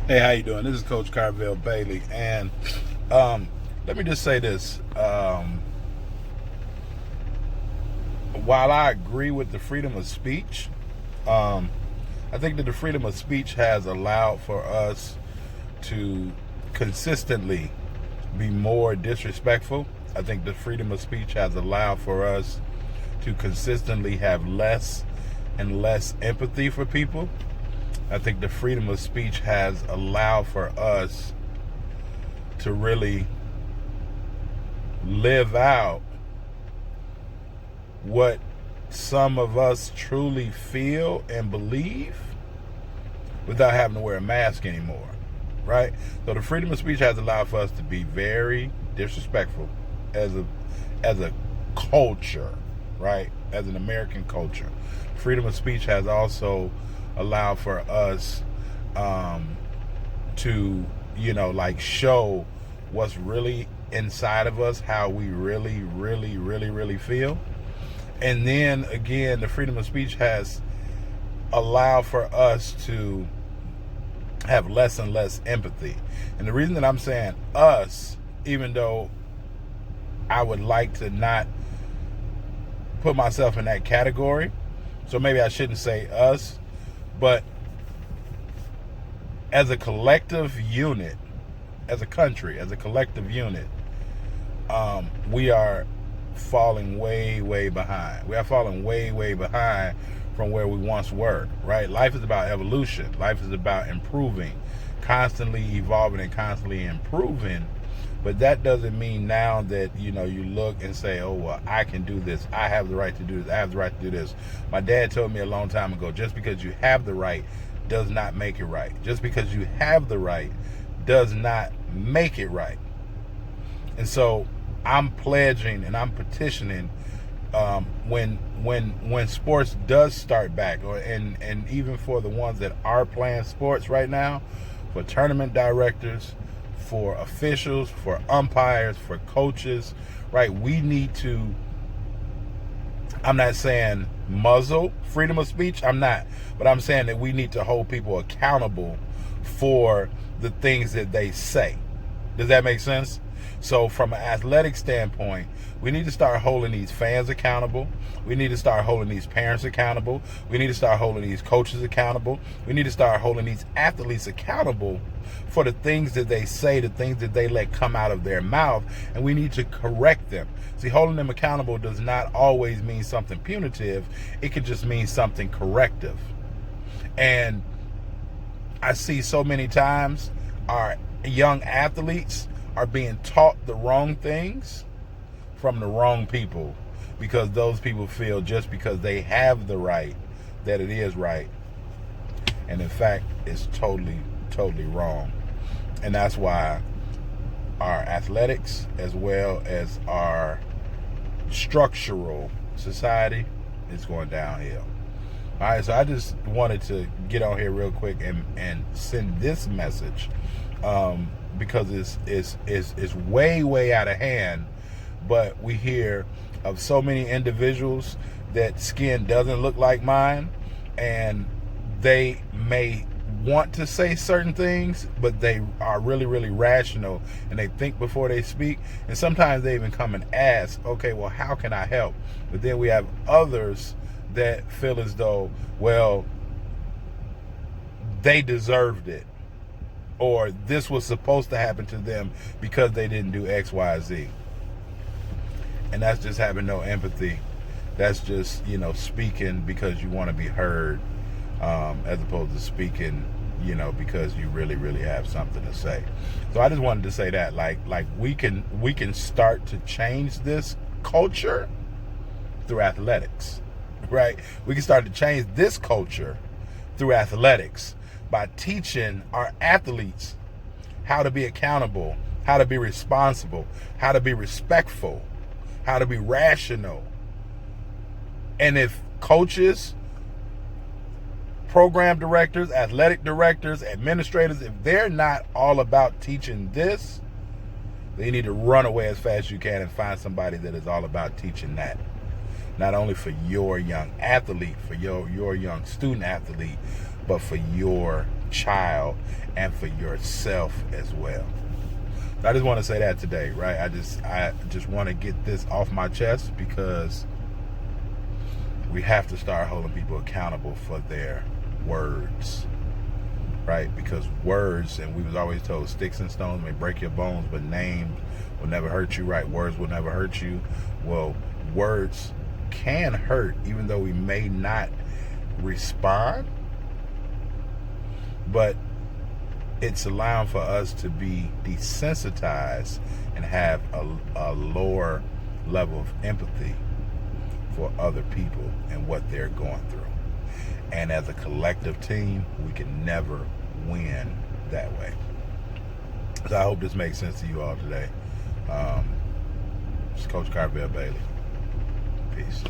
Hey, how you doing? This is Coach Carvel Bailey, and um, let me just say this: while I agree with the freedom of speech, um, I think that the freedom of speech has allowed for us to consistently be more disrespectful. I think the freedom of speech has allowed for us to consistently have less and less empathy for people. I think the freedom of speech has allowed for us to really live out what some of us truly feel and believe without having to wear a mask anymore, right? So the freedom of speech has allowed for us to be very disrespectful as a culture, right? As an American culture. Freedom of speech has also allowed for us to, like show what's really inside of us, how we really, really, really, really feel. And then again, the freedom of speech has allowed for us to have less and less empathy. And the reason that I'm saying us, even though I would like to not put myself in that category, so maybe I shouldn't say us, but as a collective unit, as a country, as a collective unit, we are falling way, way behind. We are falling way, way behind from where we once were, right? Life is about evolution. Life is about improving, constantly evolving and constantly improving. But that doesn't mean now that, you look and say, oh, well, I can do this. I have the right to do this. I have the right to do this. My dad told me a long time ago, just because you have the right does not make it right. Just because you have the right does not make it right. And so I'm pledging and I'm petitioning when sports does start back, and even for the ones that are playing sports right now, for tournament directors, for officials, for umpires, for coaches, right? We need to, I'm not saying muzzle freedom of speech, I'm not, but I'm saying that we need to hold people accountable for the things that they say. Does that make sense? So from an athletic standpoint, we need to start holding these fans accountable. We need to start holding these parents accountable. We need to start holding these coaches accountable. We need to start holding these athletes accountable for the things that they say, the things that they let come out of their mouth, and we need to correct them. See, holding them accountable does not always mean something punitive. It could just mean something corrective. And I see so many times our young athletes are being taught the wrong things from the wrong people, because those people feel just because they have the right that it is right, and in fact it's totally, totally wrong. And that's why our athletics, as well as our structural society, is going downhill. All right, so I just wanted to get on here real quick and send this message, because it's way, way out of hand. But we hear of so many individuals that skin doesn't look like mine, and they may want to say certain things, but they are really, really rational, and they think before they speak. And sometimes they even come and ask, okay, well, how can I help? But then we have others that feel as though, well, they deserved it, or this was supposed to happen to them because they didn't do X, Y, Z. And that's just having no empathy. That's just, speaking because you want to be heard, as opposed to speaking, because you really, really have something to say. So I just wanted to say that, like we can start to change this culture through athletics, right? We can start to change this culture through athletics by teaching our athletes how to be accountable, how to be responsible, how to be respectful, how to be rational. And if coaches, program directors, athletic directors, administrators, if they're not all about teaching this, then you need to run away as fast as you can and find somebody that is all about teaching that. Not only for your young athlete, for your young student athlete, but for your child and for yourself as well. So I just want to say that today, right? I just want to get this off my chest, because we have to start holding people accountable for their words, right? Because words, and we was always told, sticks and stones may break your bones, but names will never hurt you, right? Words will never hurt you. Well, words can hurt, even though we may not respond, but it's allowing for us to be desensitized and have a lower level of empathy for other people and what they're going through. And as a collective team, we can never win that way. So I hope this makes sense to you all today. It's Coach Carvel Bailey. Peace.